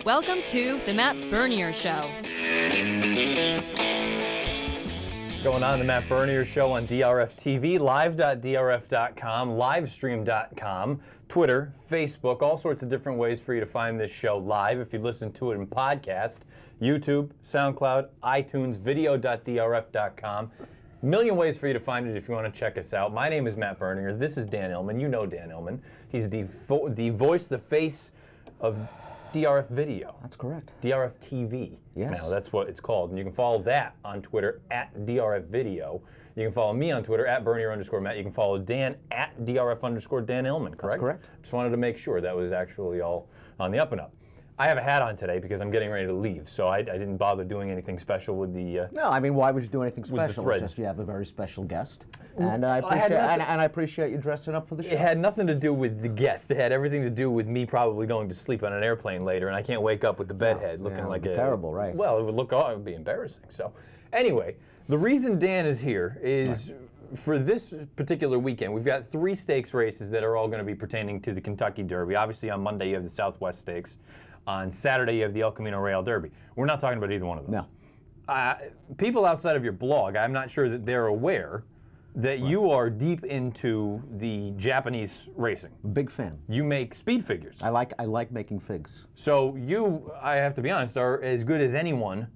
Welcome to the Matt Bernier Show. Going on the Matt Bernier Show on DRF TV, live.drf.com, livestream.com, Twitter, Facebook, all sorts of different ways for you to find this show live. If you listen to it in podcast, YouTube, SoundCloud, iTunes, video.drf.com. A million ways for you to find it if you want to check us out. My name is Matt Bernier. This is Dan Illman. You know Dan Illman. He's the voice, the face of DRF Video. That's correct. DRF TV. Yes. Now, that's what it's called. And you can follow that on Twitter at DRF Video. You can follow me on Twitter at Bernier_Matt. You can follow Dan at DRF_Dan Illman, correct? That's correct. Just wanted to make sure that was actually all on the up and up. I have a hat on today because I'm getting ready to leave, so I didn't bother doing anything special with the No, I mean, why would you do anything special? threads. It's just you have a very special guest, and I appreciate you dressing up for the show. It had nothing to do with the guest. It had everything to do with me probably going to sleep on an airplane later, and I can't wake up with the bedhead looking like a terrible, right? Well, it would be embarrassing. So, anyway, the reason Dan is here is for this particular weekend. We've got 3 stakes races that are all going to be pertaining to the Kentucky Derby. Obviously, on Monday you have the Southwest Stakes. On Saturday, you have the El Camino Real Derby. We're not talking about either one of those. No. People outside of your blog, I'm not sure that they're aware that you are deep into the Japanese racing. Big fan. You make speed figures. I like making figs. So you, I have to be honest, are as good as anyone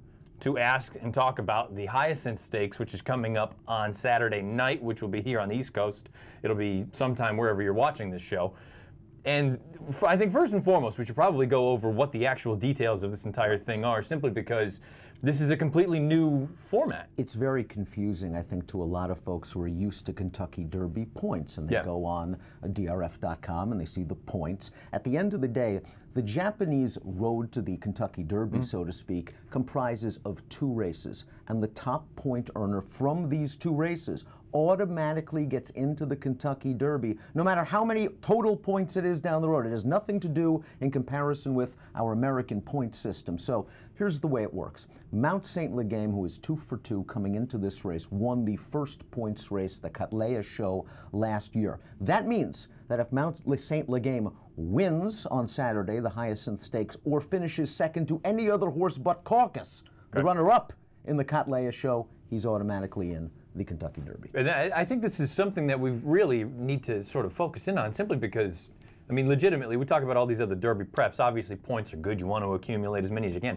to ask and talk about the Hyacinth Stakes, which is coming up on Saturday night, which will be here on the East Coast. It'll be sometime wherever you're watching this show. And I think first and foremost, we should probably go over what the actual details of this entire thing are, simply because this is a completely new format. It's very confusing, I think, to a lot of folks who are used to Kentucky Derby points, and they go on drf.com and they see the points. At the end of the day, the Japanese road to the Kentucky Derby, so to speak, comprises of 2 races, and the top point earner from these 2 races automatically gets into the Kentucky Derby, no matter how many total points it is down the road. It has nothing to do in comparison with our American point system. So here's the way it works. Mount St. Legame, who is 2 for 2 coming into this race, won the first points race, the Cattleya Show, last year. That means that if Mount St. Legame wins on Saturday, the Hyacinth Stakes, or finishes second to any other horse but Caucus, the runner-up in the Cattleya Show, he's automatically in the Kentucky Derby. And I think this is something that we really need to sort of focus in on, simply because, I mean, legitimately, we talk about all these other Derby preps. Obviously, points are good. You want to accumulate as many as you can.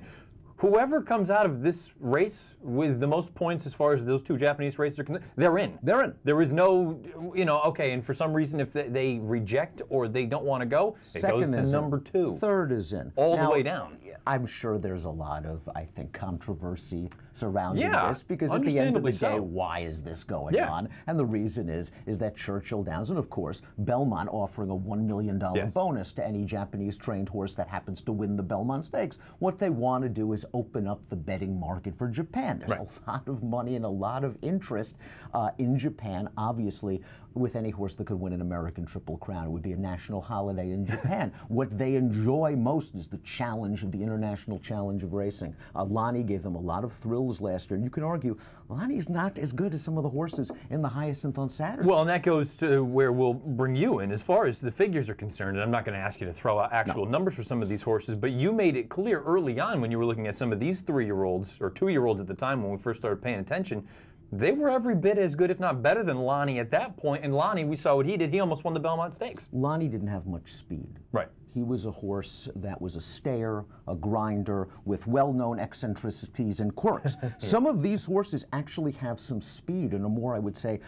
Whoever comes out of this race with the most points as far as those 2 Japanese races are concerned, they're in. They're in. There is no, okay, and for some reason, if they reject or they don't want to go, it goes to number 2. Third is in. All the way down. I'm sure there's a lot of, I think, controversy surrounding this, because at the end of the day, why is this going on? And the reason is that Churchill Downs, and of course, Belmont offering a $1 million bonus to any Japanese trained horse that happens to win the Belmont Stakes. What they want to do is open up the betting market for Japan. There's a lot of money and a lot of interest in Japan. Obviously, with any horse that could win an American Triple Crown, it would be a national holiday in Japan. What they enjoy most is the challenge of the international challenge of racing. Lonnie gave them a lot of thrills last year, and you can argue Lonnie's not as good as some of the horses in the Hyacinth on Saturday. Well, and that goes to where we'll bring you in as far as the figures are concerned, and I'm not going to ask you to throw out actual numbers for some of these horses, but you made it clear early on when you were looking at some of these 3-year-olds, or 2-year-olds at the time when we first started paying attention, they were every bit as good, if not better, than Lonnie at that point. And Lonnie, we saw what he did. He almost won the Belmont Stakes. Lonnie didn't have much speed. Right. He was a horse that was a stayer, a grinder, with well-known eccentricities and quirks. Some of these horses actually have some speed and are more, I would say,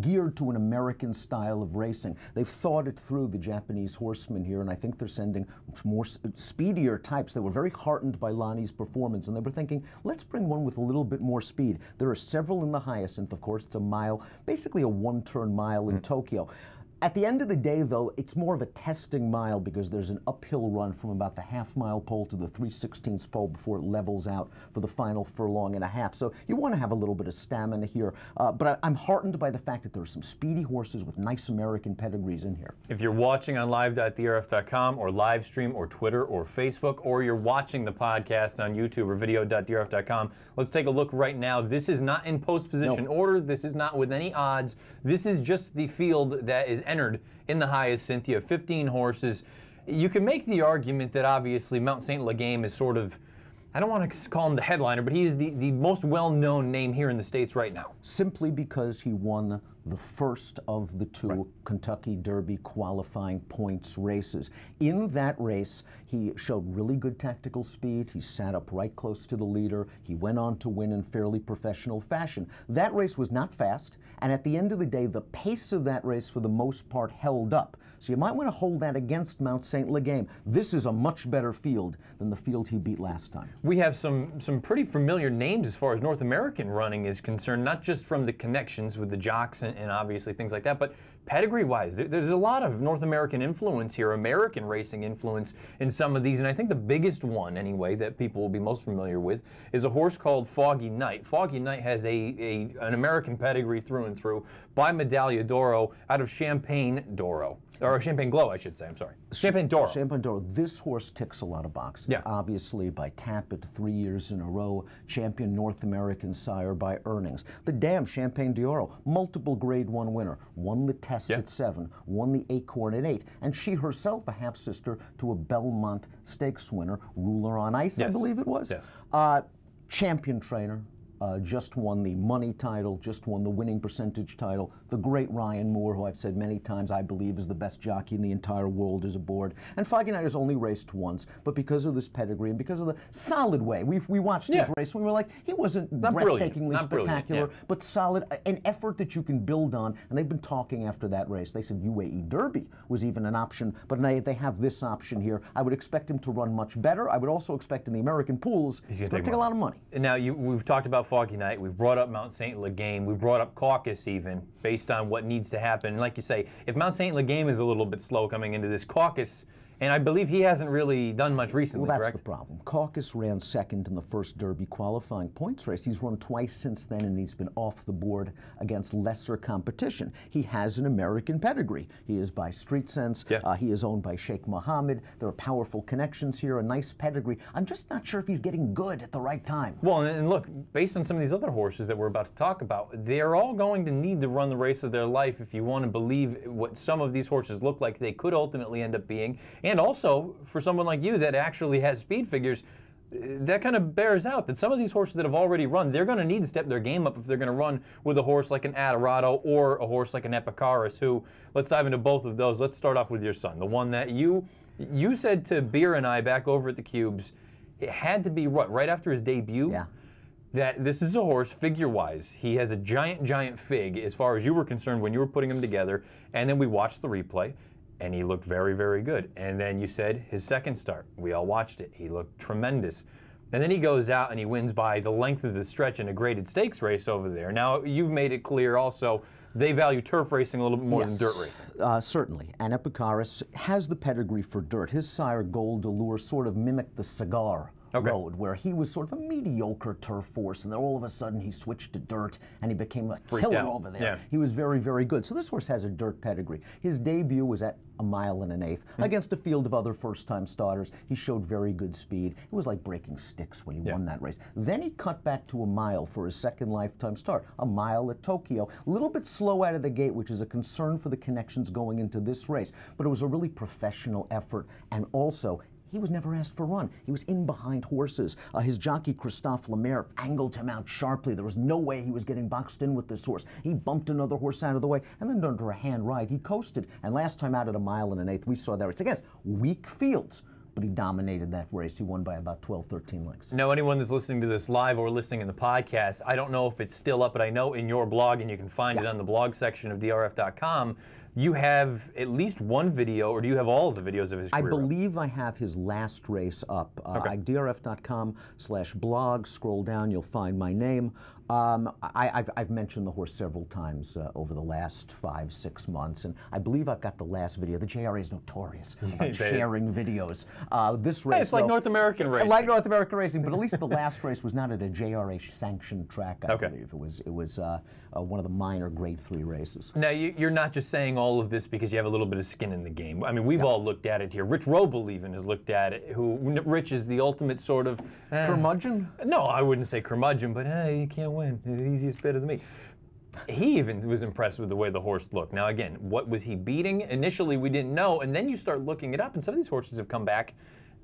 geared to an American style of racing. They've thought it through, the Japanese horsemen here, and I think they're sending more speedier types. They were very heartened by Lonnie's performance, and they were thinking, let's bring one with a little bit more speed. There are several in the Hyacinth, of course. It's a mile, basically a 1-turn mile in Tokyo. At the end of the day, though, it's more of a testing mile because there's an uphill run from about the half-mile pole to the 3/16 pole before it levels out for the final furlong and a half. So you want to have a little bit of stamina here. But I'm heartened by the fact that there are some speedy horses with nice American pedigrees in here. If you're watching on live.drf.com or live stream or Twitter or Facebook, or you're watching the podcast on YouTube or video.drf.com, let's take a look right now. This is not in post position order. This is not with any odds. This is just the field that is entered in the Hyacinth. You have 15 horses. you can make the argument that obviously Mount St. Legame is sort of, I don't want to call him the headliner, but he is the most well-known name here in the States right now. Simply because he won the first of the two Kentucky Derby qualifying points races. In that race, he showed really good tactical speed. He sat up right close to the leader. He went on to win in fairly professional fashion. That race was not fast, and at the end of the day, the pace of that race for the most part held up. So you might want to hold that against Mount St. Legame. This is a much better field than the field he beat last time. We have some pretty familiar names as far as North American running is concerned, not just from the connections with the jocks and obviously things like that, but pedigree-wise, there's a lot of North American influence here, American racing influence in some of these, and I think the biggest one, anyway, that people will be most familiar with is a horse called Foggy Night. Foggy Night has an American pedigree through and through by Medaglia d'Oro out of Champagne d'Oro. Or Champagne Glow, I should say, I'm sorry. Champagne d'Oro. Champagne d'Oro. This horse ticks a lot of boxes. Yeah. Obviously by Tapit 3 years in a row, champion North American sire by earnings. The dam, Champagne d'Oro, multiple Grade 1 winner, won the test at 7, won the Acorn at 8, and she herself a half-sister to a Belmont Stakes winner, Ruler on Ice, I believe it was. Yes. Champion trainer. Just won the money title, just won the winning percentage title. The great Ryan Moore, who I've said many times I believe is the best jockey in the entire world, is aboard. And Foggy Night has only raced once, but because of this pedigree and because of the solid way, we watched his race and we were like, he wasn't breathtakingly spectacular, but solid, an effort that you can build on. And they've been talking after that race. They said UAE Derby was even an option, but they have this option here. I would expect him to run much better. I would also expect in the American pools to take a lot of money. Now, we've talked about Foggy Night, we've brought up Mount St. Legame, we've brought up Caucus even, based on what needs to happen. And like you say, if Mount St. Legame is a little bit slow coming into this Caucus, and I believe he hasn't really done much recently, well, that's correct? the problem. Caucus ran second in the first Derby qualifying points race. He's run twice since then, and he's been off the board against lesser competition. He has an American pedigree. He is by Street Sense. He is owned by Sheikh Mohammed. There are powerful connections here, a nice pedigree. I'm just not sure if he's getting good at the right time. Well, and look, based on some of these other horses that we're about to talk about, they're all going to need to run the race of their life if you want to believe what some of these horses look like they could ultimately end up being. And also, for someone like you that actually has speed figures, that kind of bears out that some of these horses that have already run, they're going to need to step their game up if they're going to run with a horse like an Adorado or a horse like an Epicaris, who, let's dive into both of those. Let's start off with your son, the one that you said to Beer and I back over at the Cubes, it had to be right after his debut. Yeah. That this is a horse, figure-wise, he has a giant fig as far as you were concerned when you were putting him together, and then we watched the replay, and he looked very good. And then you said his second start, we all watched it, he looked tremendous. And then he goes out and he wins by the length of the stretch in a graded stakes race over there. Now, you've made it clear also they value turf racing a little bit more than dirt racing. Certainly. And Epicaris has the pedigree for dirt. His sire, Gold Allure, sort of mimicked the cigar road, where he was sort of a mediocre turf horse, and then all of a sudden he switched to dirt and he became a killer over there. He was very good. So this horse has a dirt pedigree. His debut was at 1 1/8 against a field of other first-time starters. He showed very good speed. It was like breaking sticks when he won that race. Then he cut back to 1 mile for his second lifetime start. 1 mile at Tokyo. A little bit slow out of the gate, which is a concern for the connections going into this race. But it was a really professional effort, and also he was never asked for run. He was in behind horses. His jockey, Christophe Lemaire, angled him out sharply. There was no way he was getting boxed in with this horse. He bumped another horse out of the way, and then under a hand ride, he coasted. And last time out at 1 1/8, we saw that race against weak fields, but he dominated that race. He won by about 12, 13 lengths. Now, anyone that's listening to this live or listening in the podcast, I don't know if it's still up, but I know in your blog, and you can find it on the blog section of drf.com, you have at least one video, or do you have all of the videos of his career? I believe I have his last race up. drf.com/blog. Scroll down, you'll find my name. I've mentioned the horse several times over the last 5, 6 months, and I believe I've got the last video. The JRA is notorious about sharing videos. This race, it's like North American racing. Like North American racing, but at least the last race was not at a JRA-sanctioned track, I believe. It was one of the minor Grade 3 races. Now, you're not just saying all of this because you have a little bit of skin in the game. I mean, we've all looked at it here. Rich Roble even has looked at it, who Rich is the ultimate sort of... curmudgeon? No, I wouldn't say curmudgeon, but hey, you can't win. The easiest bit of the meat. He even was impressed with the way the horse looked. Now, again, what was he beating? Initially, we didn't know, and then you start looking it up, and some of these horses have come back.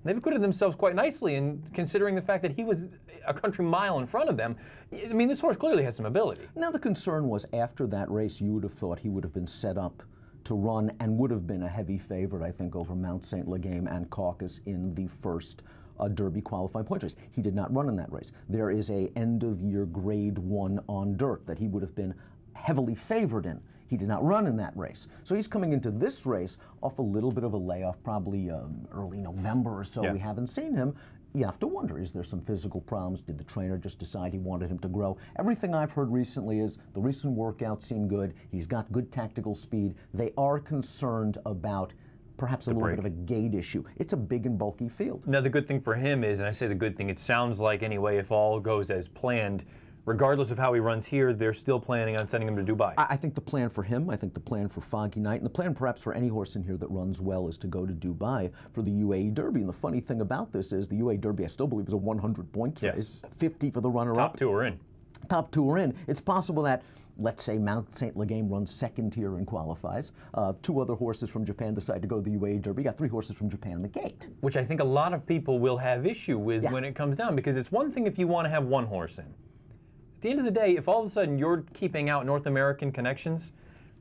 They've acquitted themselves quite nicely, and considering the fact that he was a country mile in front of them, I mean, this horse clearly has some ability. Now, the concern was after that race, you would have thought he would have been set up to run and would have been a heavy favorite, I think, over Mount St. Legame and Caucus in the first Derby qualifying point race. He did not run in that race. There is a end-of-year Grade 1 on dirt that he would have been heavily favored in. He did not run in that race. So he's coming into this race off a little bit of a layoff, probably early November or so. Yeah. We haven't seen him. You have to wonder, is there some physical problems? Did the trainer just decide he wanted him to grow? Everything I've heard recently is the recent workouts seem good. He's got good tactical speed. They are concerned about perhaps a little bit of a gait issue. It's a big and bulky field. Now, the good thing for him is, and I say the good thing, it sounds like anyway, if all goes as planned, regardless of how he runs here, they're still planning on sending him to Dubai. I think the plan for him, I think the plan for Foggy Night, and the plan perhaps for any horse in here that runs well is to go to Dubai for the UAE Derby. And the funny thing about this is the UAE Derby, I still believe, is a 100-point race. 50 for the runner-up. Top two are in. Top two are in. It's possible that, let's say, Mount St. Legame runs second here and qualifies. Two other horses from Japan decide to go to the UAE Derby. You got three horses from Japan in the gate. Which I think a lot of people will have issue with when it comes down, because it's one thing if you want to have one horse in. At the end of the day, if all of a sudden you're keeping out North American connections,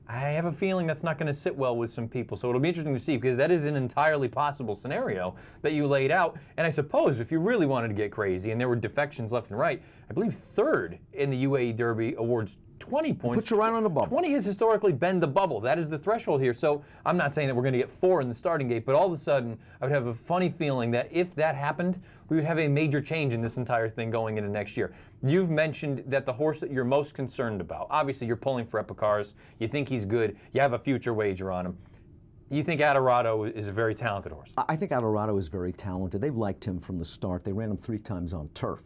I have a feeling that's not going to sit well with some people. So it'll be interesting to see, because that is an entirely possible scenario that you laid out. And I suppose if you really wanted to get crazy and there were defections left and right, I believe third in the UAE Derby awards 20 points. Put you right on the bubble. 20 has historically been the bubble. That is the threshold here. So I'm not saying that we're going to get 4 in the starting gate, but all of a sudden I would have a funny feeling that if that happened, we would have a major change in this entire thing going into next year. You've mentioned that the horse that you're most concerned about, obviously you're pulling for Epicars, you think he's good, you have a future wager on him. You think Adorado is a very talented horse? I think Adorado is very talented. They've liked him from the start. They ran him 3 times on turf,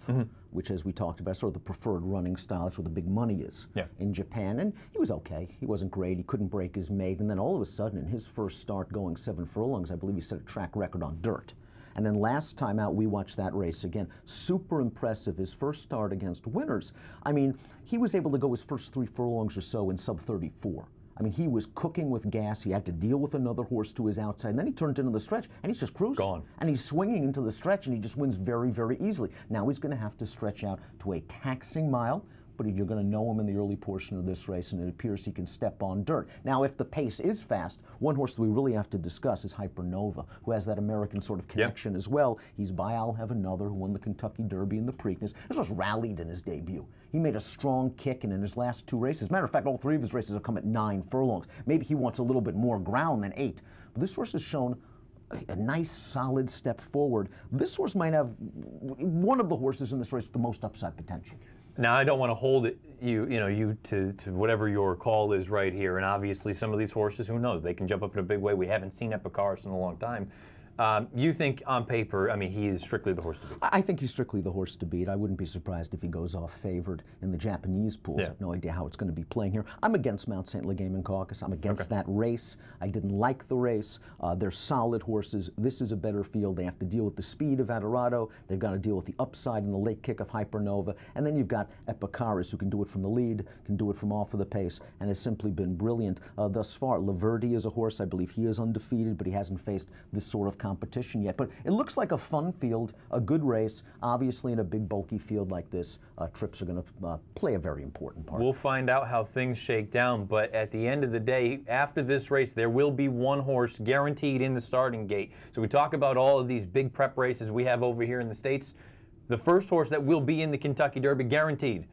which, as we talked about, sort of the preferred running style. That's where the big money is in Japan. And he was okay. He wasn't great. He couldn't break his mate. And then all of a sudden, in his first start going 7 furlongs, I believe he set a track record on dirt. And then last time out, we watched that race again. Super impressive. His first start against winners. I mean, he was able to go his first 3 furlongs or so in sub-34. I mean, he was cooking with gas. He had to deal with another horse to his outside. And then he turned into the stretch, and he's just cruising. Gone. And he's swinging into the stretch, and he just wins very, very easily. Now he's going to have to stretch out to a taxing mile, but you're going to know him in the early portion of this race, and it appears he can step on dirt. Now, if the pace is fast, one horse that we really have to discuss is Hypernova, who has that American sort of connection as well. He's by I'll Have Another, who won the Kentucky Derby and the Preakness. This horse rallied in his debut. He made a strong kick, and in his last 2 races, as a matter of fact, all 3 of his races have come at 9 furlongs. Maybe he wants a little bit more ground than 8. But this horse has shown a nice, solid step forward. This horse might have one of the horses in this race with the most upside potential. Now, I don't want to hold you to whatever your call is right here. And obviously, some of these horses, who knows? They can jump up in a big way. We haven't seen Epicars in a long time. You think on paper, I mean, he is strictly the horse to beat? I think he's strictly the horse to beat. I wouldn't be surprised if he goes off favored in the Japanese pools. I have no idea how it's going to be playing here. I'm against Mount St. Legame and Caucus. I'm against that race. I didn't like the race. They're solid horses. This is a better field. They have to deal with the speed of Adorado. They've got to deal with the upside and the late kick of Hypernova. And then you've got Epicaris, who can do it from the lead, can do it from off of the pace, and has simply been brilliant thus far. Laverty is a horse. I believe he is undefeated, but he hasn't faced this sort of competition yet. But it looks like a fun field, a good race. Obviously, in a big, bulky field like this, trips are going to play a very important part. We'll find out how things shake down, but at the end of the day, after this race, there will be one horse guaranteed in the starting gate. So we talk about all of these big prep races we have over here in the States. The first horse that will be in the Kentucky Derby, guaranteed,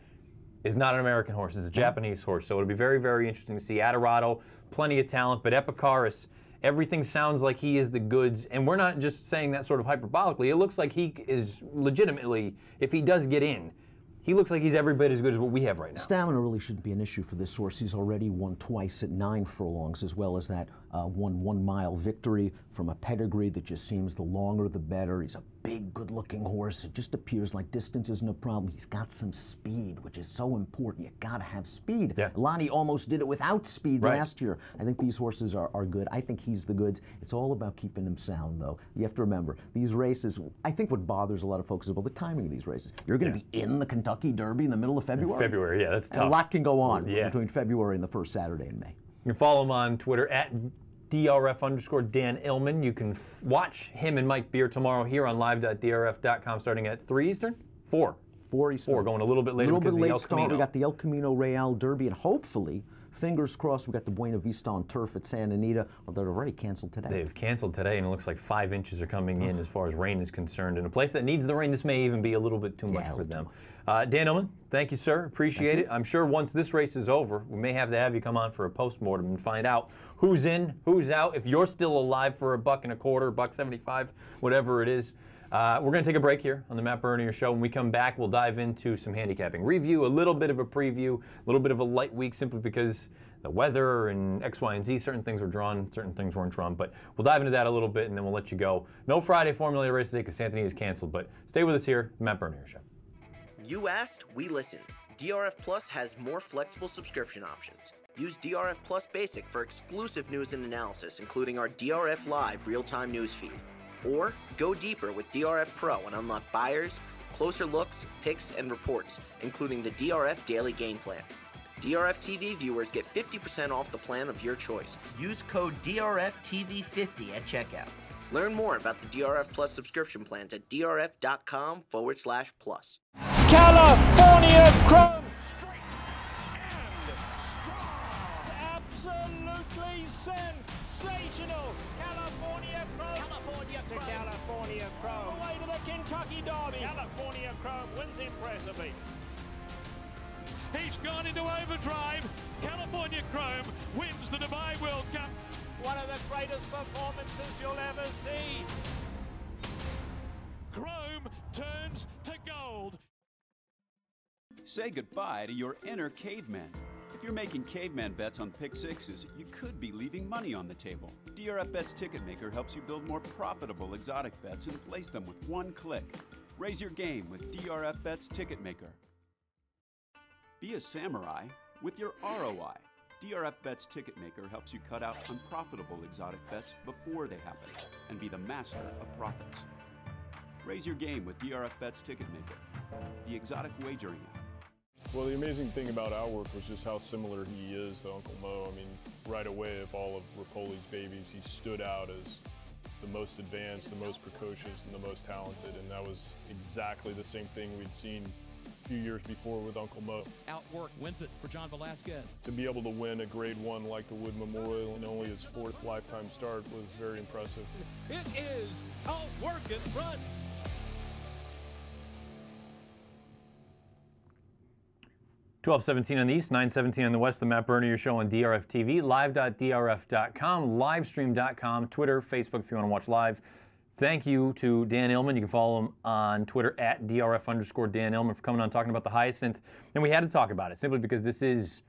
is not an American horse. It's a Japanese horse. So it'll be very, very interesting to see. Adorado, plenty of talent, but Epicaris, everything sounds like he is the goods, and we're not just saying that sort of hyperbolically. It looks like he is legitimately, if he does get in, he looks like he's every bit as good as what we have right now. Stamina really shouldn't be an issue for this horse. He's already won twice at 9 furlongs, as well as that 1-mile victory from a pedigree that just seems the longer the better. He's a big, good-looking horse. It just appears like distance isn't a problem. He's got some speed, which is so important. You got to have speed. Lonnie almost did it without speed last year. I think these horses are good. I think he's the goods. It's all about keeping him sound, though. You have to remember, these races, I think what bothers a lot of folks is, well, the timing of these races. You're going to be in the Kentucky Kentucky Derby in the middle of February. February, yeah, that's tough. And a lot can go on between February and the first Saturday in May. You can follow him on Twitter at DRF_Dan Illman. You can watch him and Mike Beer tomorrow here on live.drf.com starting at 3 Eastern? 4 Eastern. 4, going a little bit later because of the El Camino. We got the El Camino Real Derby, and hopefully, fingers crossed, we got the Buena Vista on turf at Santa Anita, although they're already canceled today. They've canceled today, and it looks like 5 inches are coming in as far as rain is concerned. In a place that needs the rain, this may even be a little bit too much for them. Dan Illman, thank you, sir. Appreciate it. I'm sure once this race is over, we may have to have you come on for a postmortem and find out who's in, who's out. If you're still alive for $1.25, $1.75, whatever it is. We're going to take a break here on the Matt Bernier Show. When we come back, we'll dive into some handicapping review, a little bit of a preview, a little bit of a light week simply because the weather and X, Y, and Z, certain things were drawn, certain things weren't drawn. But we'll dive into that a little bit, and then we'll let you go. No Friday Formula race today because Santa Anita is canceled, but stay with us here, the Matt Bernier Show. You asked, we listened. DRF Plus has more flexible subscription options. Use DRF Plus Basic for exclusive news and analysis, including our DRF Live real-time news feed. Or go deeper with DRF Pro and unlock buyers, closer looks, picks, and reports, including the DRF Daily Game Plan. DRF TV viewers get 50% off the plan of your choice. Use code DRFTV50 at checkout. Learn more about the DRF Plus subscription plans at drf.com/plus. California Chrome! Straight and strong! Absolutely sensational! California Chrome! California Chrome! To California Chrome! Away to the Kentucky Derby! California Chrome wins impressively. He's gone into overdrive. California Chrome wins the Dubai World Cup. One of the greatest performances you'll ever see. Chrome turns to gold. Say goodbye to your inner caveman. If you're making caveman bets on pick sixes, you could be leaving money on the table. DRF Bets Ticketmaker helps you build more profitable exotic bets and place them with one click. Raise your game with DRF Bets Ticketmaker. Be a samurai with your ROI. DRF Bets Ticketmaker helps you cut out unprofitable exotic bets before they happen and be the master of profits. Raise your game with DRF Bets Ticketmaker, the exotic wagering app. Well, the amazing thing about our work was just how similar he is to Uncle Mo. I mean, right away of all of Rapoli's babies, he stood out as the most advanced, the most precocious, and the most talented, and that was exactly the same thing we'd seen a few years before with Uncle Mo. Outwork wins it for John Velasquez. To be able to win a Grade 1 like the Wood Memorial in only his 4th lifetime start was very impressive. It is Outwork in front. $12:17 on the East, $9:17 on the West. The Matt Bernier Show on DRF TV, live.drf.com, livestream.com, Twitter, Facebook if you want to watch live. Thank you to Dan Illman. You can follow him on Twitter at DRF_Dan Illman for coming on talking about the Hyacinth. And we had to talk about it simply because this is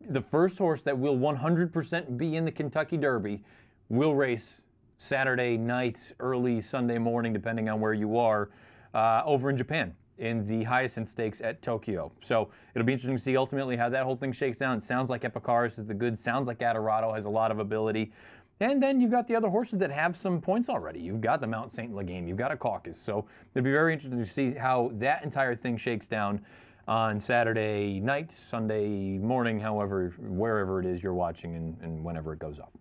the first horse that will 100% be in the Kentucky Derby. Will race Saturday night, early Sunday morning, depending on where you are, over in Japan in the Hyacinth Stakes at Tokyo. So it'll be interesting to see ultimately how that whole thing shakes down. It sounds like Epicaris is the good, sounds like Adorado has a lot of ability. And then you've got the other horses that have some points already. You've got the Mount St. Legain, you've got a Caucus. So it'll be very interesting to see how that entire thing shakes down on Saturday night, Sunday morning, however, wherever it is you're watching and whenever it goes off.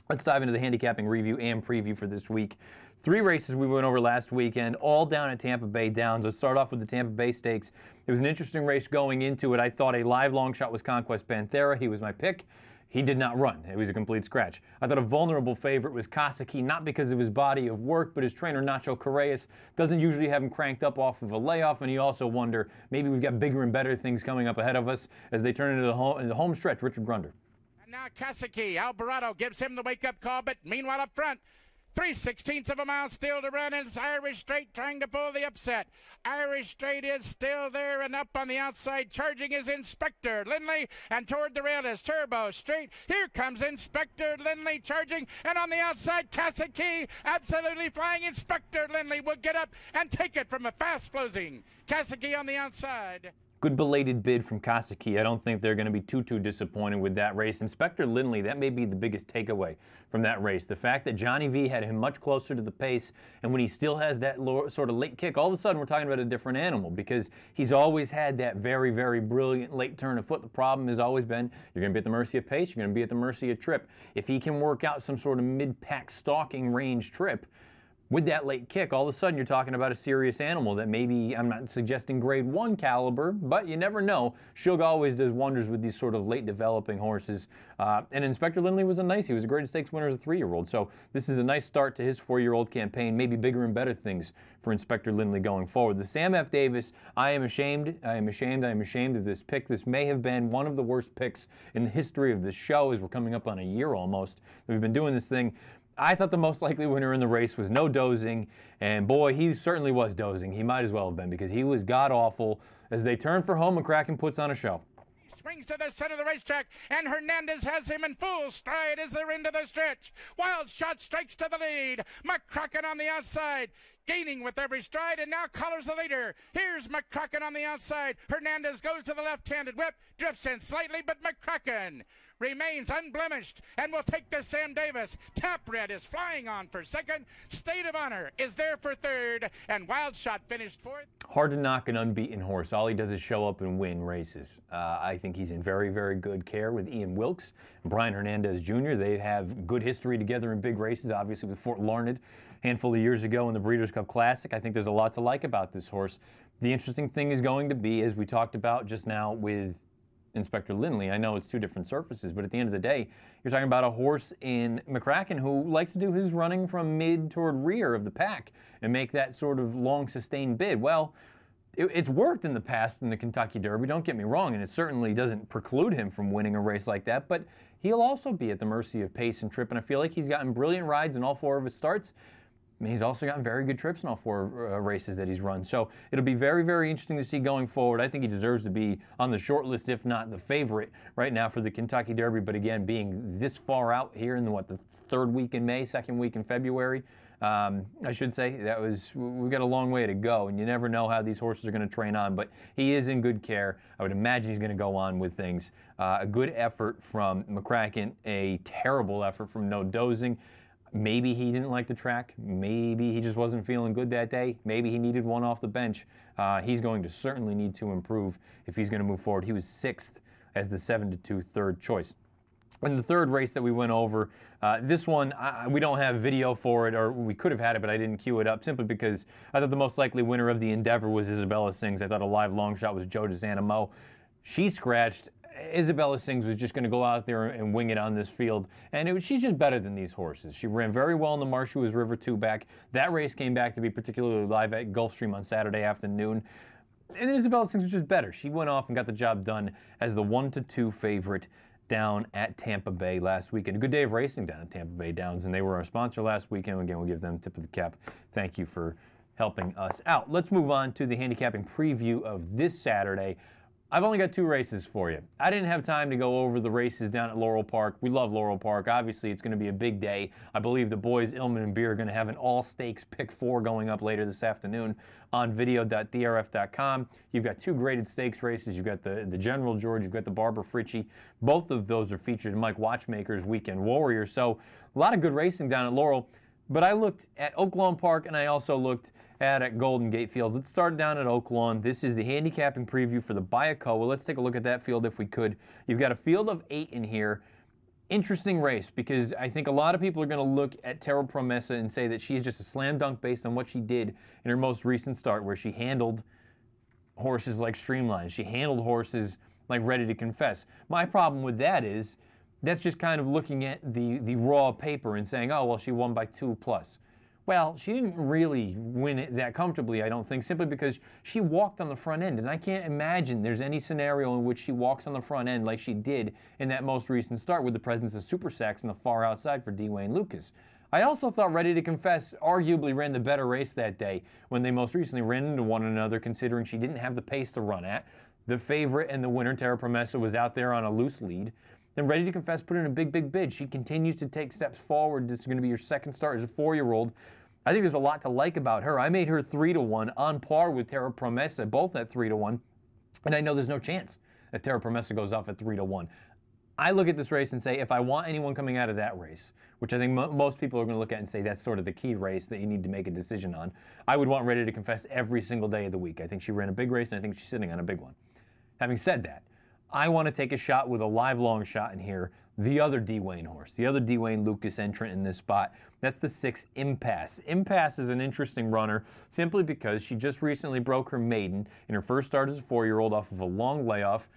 Let's dive into the handicapping review and preview for this week. 3 races we went over last weekend, all down at Tampa Bay Downs. Let's start off with the Tampa Bay Stakes. It was an interesting race going into it. I thought a live long shot was Conquest Panthera. He was my pick. He did not run. It was a complete scratch. I thought a vulnerable favorite was Kasaki, not because of his body of work, but his trainer, Nacho Correas, doesn't usually have him cranked up off of a layoff, and you also wonder, maybe we've got bigger and better things coming up ahead of us as they turn into the home stretch. Richard Grunder. And now Kasaki, Alvarado gives him the wake-up call, but meanwhile up front, 3/16 of a mile still to run, and it's Irish Straight trying to pull the upset. Irish Straight is still there, and up on the outside, charging is Inspector Lindley, and toward the rail is Turbo Straight. Here comes Inspector Lindley charging, and on the outside, Kasaki absolutely flying. Inspector Lindley will get up and take it from a fast closing. Kasaki on the outside. Good belated bid from Kasaki. I don't think they're going to be too disappointed with that race. Inspector Lindley, that may be the biggest takeaway from that race. The fact that Johnny V had him much closer to the pace, and when he still has that sort of late kick, all of a sudden we're talking about a different animal, because he's always had that very, very brilliant late turn of foot. The problem has always been you're going to be at the mercy of pace, you're going to be at the mercy of trip. If he can work out some sort of mid-pack stalking range trip, with that late kick, all of a sudden you're talking about a serious animal that maybe, I'm not suggesting grade 1 caliber, but you never know. Shug always does wonders with these sort of late developing horses. And Inspector Lindley was he was a Great Stakes winner as a 3-year-old. So this is a nice start to his 4-year-old campaign, maybe bigger and better things for Inspector Lindley going forward. The Sam F. Davis, I am ashamed of this pick. This may have been one of the worst picks in the history of this show, as we're coming up on a year almost. We've been doing this thing. I thought the most likely winner in the race was No Dozing, and boy, he certainly was dozing. He might as well have been, because he was god-awful. As they turn for home, McCracken puts on a show. Swings to the center of the racetrack, and Hernandez has him in full stride as they're into the stretch. Wild Shot strikes to the lead. McCracken on the outside, gaining with every stride, and now colors the leader. Here's McCracken on the outside. Hernandez goes to the left-handed whip, drifts in slightly, but McCracken remains unblemished and will take the Sam Davis. Tap Red is flying on for second. State of Honor is there for third, and Wild Shot finished fourth. Hard to knock an unbeaten horse. All he does is show up and win races. I think he's in very, very good care with Ian Wilkes and Brian Hernandez Jr. They have good history together in big races, obviously with Fort Larned a handful of years ago in the Breeders' Cup Classic. I think there's a lot to like about this horse. The interesting thing is going to be, as we talked about just now with Inspector Lindley, I know it's two different surfaces, but at the end of the day, you're talking about a horse in McCracken who likes to do his running from mid toward rear of the pack and make that sort of long sustained bid. Well, it's worked in the past in the Kentucky Derby, don't get me wrong, and it certainly doesn't preclude him from winning a race like that, but he'll also be at the mercy of pace and trip, and I feel like he's gotten brilliant rides in all 4 of his starts. I mean, he's also gotten very good trips in all 4 races that he's run. So it'll be very, very interesting to see going forward. I think he deserves to be on the short list, if not the favorite right now for the Kentucky Derby. But again, being this far out here in the 3rd week in May, 2nd week in February, I should say, we've got a long way to go, and you never know how these horses are going to train on. But he is in good care. I would imagine he's going to go on with things. A good effort from McCracken, a terrible effort from No Dozing. Maybe he didn't like the track. Maybe he just wasn't feeling good that day. Maybe he needed one off the bench. He's going to certainly need to improve if he's going to move forward. He was 6th as the 7-2 third choice. In the 3rd race that we went over, this one, we don't have video for it, or we could have had it, but I didn't cue it up, simply because I thought the most likely winner of the Endeavor was Isabella Sings. I thought a live long shot was Joe DeSanamo. She scratched. Isabella Sings was just going to go out there and wing it on this field, and she's just better than these horses. She ran very well in the Marshuas River 2 back. That race came back to be particularly live at Gulfstream on Saturday afternoon, and Isabella Sings was just better. She went off and got the job done as the 1-2 favorite down at Tampa Bay last weekend. A good day of racing down at Tampa Bay Downs, and they were our sponsor last weekend. Again, we'll give them a tip of the cap. Thank you for helping us out. Let's move on to the handicapping preview of this Saturday. I've only got 2 races for you. I didn't have time to go over the races down at Laurel Park. We love Laurel Park. Obviously, it's going to be a big day. I believe the boys, Illman and Beer, are going to have an all-stakes pick 4 going up later this afternoon on video.drf.com. You've got 2 graded stakes races. You've got the General George. You've got the Barbara Fritchie. Both of those are featured in Mike Watchmaker's Weekend Warrior. So a lot of good racing down at Laurel. But I looked at Oaklawn Park, and I also looked at Golden Gate Fields. Let's start down at Oaklawn. This is the handicapping preview for the Bayakoa. Let's take a look at that field if we could. You've got a field of 8 in here. Interesting race, because I think a lot of people are going to look at Terra Promessa and say that she's just a slam dunk based on what she did in her most recent start, where she handled horses like Streamline. She handled horses like Ready to Confess. My problem with that is that's just kind of looking at the raw paper and saying, oh, well, she won by 2+. Well, she didn't really win it that comfortably, I don't think, simply because she walked on the front end. And I can't imagine there's any scenario in which she walks on the front end like she did in that most recent start with the presence of Super Sacks on the far outside for D. Wayne Lucas. I also thought Ready to Confess arguably ran the better race that day when they most recently ran into one another, considering she didn't have the pace to run at. The favorite and the winner, Terra Promessa, was out there on a loose lead. Then Ready to Confess put in a big bid. She continues to take steps forward. This is going to be your second start as a 4-year-old. I think there's a lot to like about her. I made her 3-1 on par with Terra Promessa, both at 3-1. And I know there's no chance that Terra Promessa goes off at 3-1. I look at this race and say, if I want anyone coming out of that race, which I think most people are going to look at and say that's sort of the key race that you need to make a decision on, I would want Ready to Confess every single day of the week. I think she ran a big race, and I think she's sitting on a big one. Having said that, I want to take a shot with a live long shot in here, the other D. Wayne horse, the other D. Wayne Lucas entrant in this spot. That's the 6 Impasse. Impasse is an interesting runner simply because she just recently broke her maiden in her first start as a 4-year-old off of a long layoff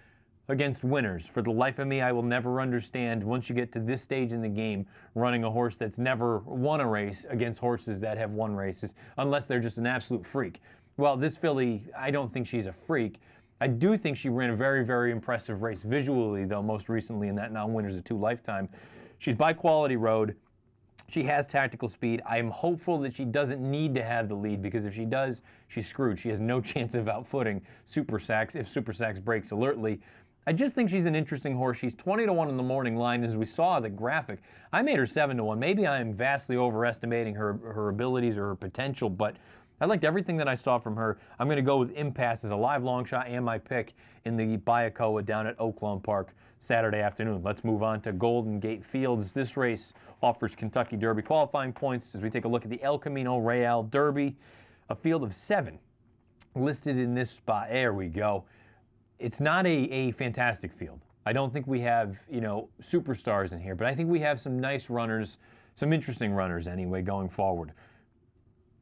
against winners. For the life of me, I will never understand, once you get to this stage in the game, running a horse that's never won a race against horses that have won races, unless they're just an absolute freak. Well, this filly, I don't think she's a freak. I do think she ran a very, very impressive race visually, though, most recently in that non-winners of 2 lifetime. She's by Quality Road. She has tactical speed. I am hopeful that she doesn't need to have the lead, because if she does, she's screwed. She has no chance of outfooting Super Sax if Super Sax breaks alertly. I just think she's an interesting horse. She's 20-1 in the morning line, as we saw the graphic. I made her 7-1. Maybe I am vastly overestimating her abilities or her potential, but I liked everything that I saw from her. I'm going to go with Impasse as a live long shot and my pick in the Bayakoa down at Oaklawn Park Saturday afternoon. Let's move on to Golden Gate Fields. This race offers Kentucky Derby qualifying points as we take a look at the El Camino Real Derby. A field of 7 listed in this spot. There we go. It's not a fantastic field. I don't think we have, superstars in here, but I think we have some nice runners, some interesting runners anyway going forward.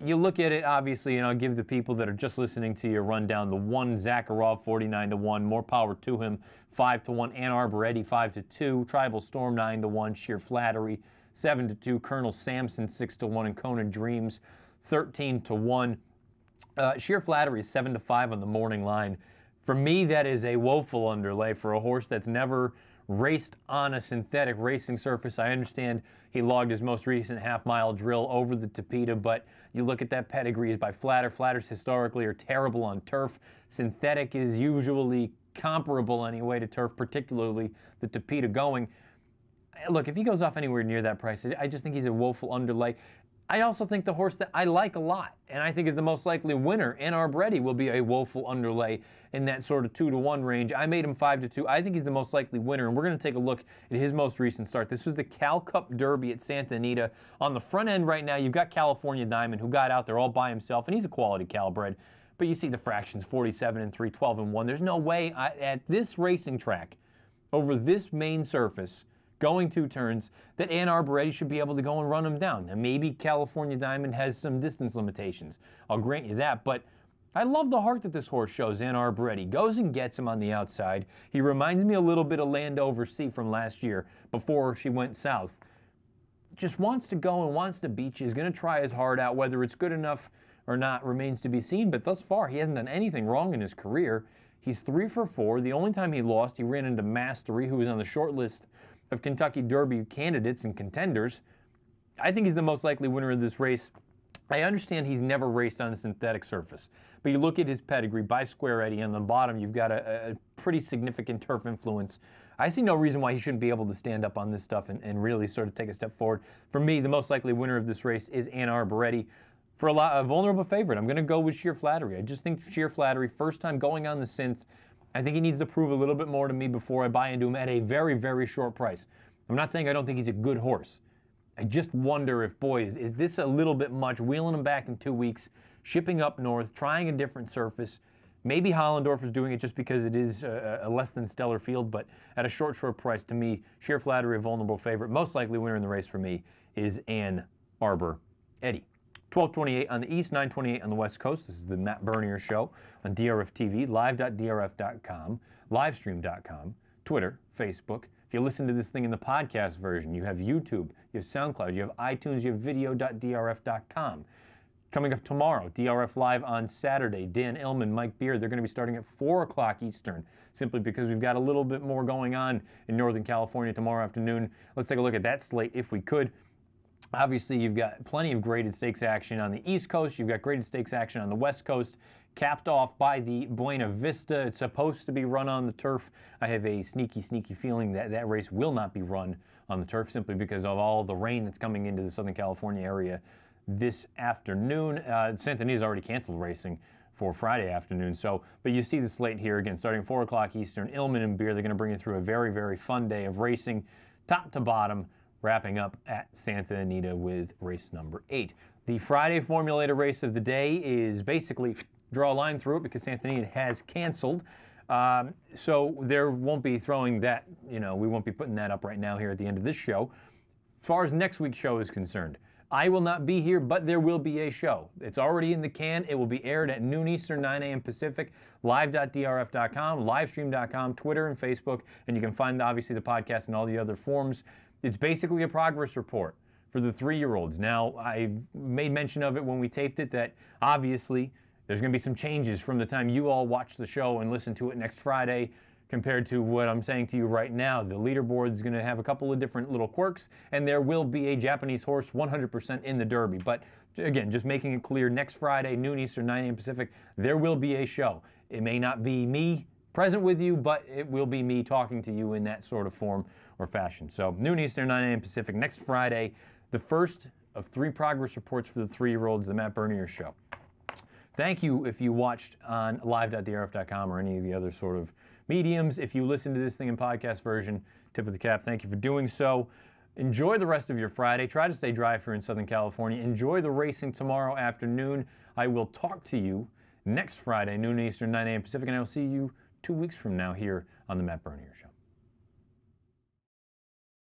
You look at it, obviously, and I'll give the people that are just listening to you a rundown. The 1 Zakharov, 49-1, more power to him, 5-1. Ann Arbor Eddie, 5-2. Tribal Storm, 9-1. Sheer Flattery, 7-2. Colonel Samson, 6-1. And Kona Dreams, 13-1. Sheer Flattery is 7-5 on the morning line. For me, that is a woeful underlay for a horse that's never raced on a synthetic racing surface. I understand he logged his most recent half-mile drill over the Tapeta, but you look at that pedigree is by Flatter. Flatters historically are terrible on turf. Synthetic is usually comparable anyway to turf, particularly the Tapeta going. Look, if he goes off anywhere near that price, I just think he's a woeful underlay. I also think the horse that I like a lot, and I think is the most likely winner, Ann Arbor Eddie, will be a woeful underlay in that sort of 2-1 range. I made him 5-2. I think he's the most likely winner, and we're going to take a look at his most recent start. This was the Cal Cup Derby at Santa Anita. On the front end right now, you've got California Diamond, who got out there all by himself, and he's a quality Calbred. But you see the fractions, 47-3, 12-1. There's no way at this racing track, over this main surface, going 2 turns, that Ann Arbor Eddie should be able to go and run him down. And maybe California Diamond has some distance limitations. I'll grant you that, but I love the heart that this horse shows, Ann Arbor Eddie. Goes and gets him on the outside. He reminds me a little bit of Landover C from last year before she went south. Just wants to go and wants to beat you. He's going to try his heart out. Whether it's good enough or not remains to be seen, but thus far he hasn't done anything wrong in his career. He's 3 for 4. The only time he lost, he ran into Mastery, who was on the short list of Kentucky Derby candidates and contenders. I think he's the most likely winner of this race. I understand he's never raced on a synthetic surface, but you look at his pedigree by Square Eddie. On the bottom, you've got a pretty significant turf influence. I see no reason why he shouldn't be able to stand up on this stuff and really sort of take a step forward. For me, the most likely winner of this race is Ann Arbor Eddie. For a vulnerable favorite, I'm going to go with Sheer Flattery. I just think Sheer Flattery, first time going on the synth, I think he needs to prove a little bit more to me before I buy into him at a very, very short price. I'm not saying I don't think he's a good horse. I just wonder if, boy, is this a little bit much, wheeling him back in 2 weeks, shipping up north, trying a different surface. Maybe Hollendorf is doing it just because it is a less than stellar field, but at a short price, to me, Sheer Flattery, a vulnerable favorite. Most likely winner in the race for me is Ann Arbor Eddie. 12:28 on the east, 9:28 on the west coast. This is the Matt Bernier Show on DRF TV, live.drf.com, livestream.com, Twitter, Facebook. If you listen to this thing in the podcast version, you have YouTube, you have SoundCloud, you have iTunes, you have video.drf.com. Coming up tomorrow, DRF Live on Saturday. Dan Illman, Mike Beard, they're going to be starting at 4 o'clock Eastern, simply because we've got a little bit more going on in Northern California tomorrow afternoon. Let's take a look at that slate if we could. Obviously, you've got plenty of graded stakes action on the East Coast. You've got graded stakes action on the West Coast, capped off by the Buena Vista. It's supposed to be run on the turf. I have a sneaky feeling that that race will not be run on the turf simply because of all the rain that's coming into the Southern California area this afternoon. Santa Anita's already canceled racing for Friday afternoon. So, but you see the slate here again, starting 4 o'clock Eastern. Illman and Beer, they're going to bring you through a very, very fun day of racing, top to bottom, wrapping up at Santa Anita with race number 8. The Friday formulator race of the day is basically draw a line through it because Santa Anita has canceled. So there won't be throwing that, we won't be putting that up right now here at the end of this show. As far as next week's show is concerned, I will not be here, but there will be a show. It's already in the can. It will be aired at noon Eastern, 9 a.m. Pacific, live.drf.com, livestream.com, Twitter and Facebook, and you can find, obviously, the podcast and all the other forms. It's basically a progress report for the 3-year-olds. Now, I made mention of it when we taped it that, obviously, there's going to be some changes from the time you all watch the show and listen to it next Friday compared to what I'm saying to you right now. The leaderboard is going to have a couple of different little quirks, and there will be a Japanese horse 100% in the Derby. But again, just making it clear, next Friday, noon Eastern, 9 a.m. Pacific, there will be a show. It may not be me present with you, but it will be me talking to you in that sort of form or fashion. So noon Eastern, 9 a.m. Pacific, next Friday, the first of 3 progress reports for the 3-year-olds, the Matt Bernier Show. Thank you if you watched on live.drf.com or any of the other sort of mediums. If you listen to this thing in podcast version, tip of the cap, thank you for doing so. Enjoy the rest of your Friday. Try to stay dry if you're in Southern California. Enjoy the racing tomorrow afternoon. I will talk to you next Friday, noon Eastern, 9 a.m. Pacific, and I'll see you 2 weeks from now here on the Matt Bernier Show.